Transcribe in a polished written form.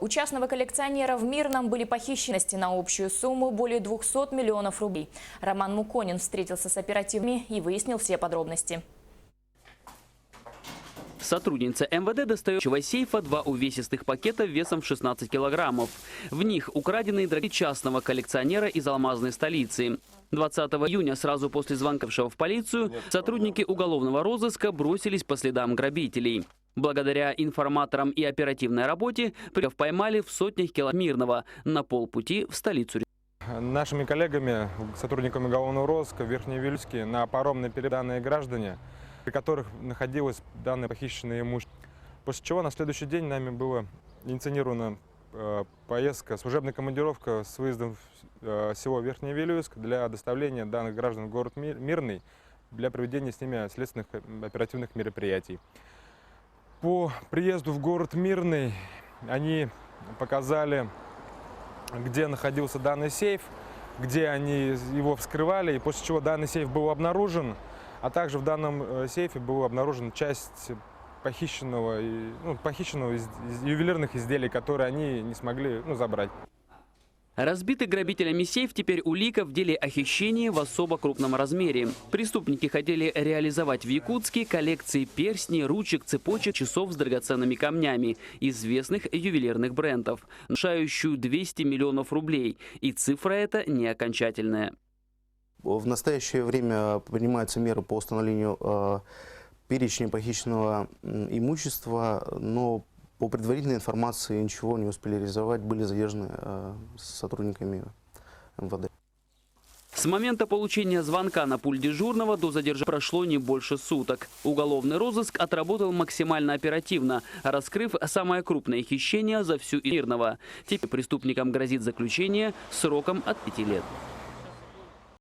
У частного коллекционера в Мирном были похищены на общую сумму более 200 миллионов рублей. Роман Муконин встретился с оперативными и выяснил все подробности. Сотрудница МВД достает из сейфа 2 увесистых пакета весом в 16 килограммов. В них украденные дороги частного коллекционера из алмазной столицы. 20 июня, сразу после звонка в полицию, сотрудники уголовного розыска бросились по следам грабителей. Благодаря информаторам и оперативной работе поймали в сотнях километров Мирного на полпути в столицу. Нашими коллегами, сотрудниками уголовного розыска в Верхневильске на паромной переданные граждане, при которых находилось данное похищенное имущество. После чего на следующий день нами была инициирована поездка, служебная командировка с выездом в село Верхневильск для доставления данных граждан в город Мирный для проведения с ними следственных оперативных мероприятий. По приезду в город Мирный они показали, где находился данный сейф, где они его вскрывали, и после чего данный сейф был обнаружен, а также в данном сейфе была обнаружена часть похищенного из ювелирных изделий, которые они не смогли забрать. Разбитый грабителями сейф теперь улика в деле о хищении в особо крупном размере. Преступники хотели реализовать в Якутске коллекции перстней, ручек, цепочек, часов с драгоценными камнями известных ювелирных брендов, нарушающую 200 миллионов рублей. И цифра эта не окончательная. В настоящее время принимаются меры по установлению перечня похищенного имущества, но по предварительной информации ничего не успели реализовать, были задержаны сотрудниками МВД. С момента получения звонка на пульт дежурного до задержания прошло не больше суток. Уголовный розыск отработал максимально оперативно, раскрыв самое крупное хищение за всю Мирного. Теперь преступникам грозит заключение сроком от 5 лет.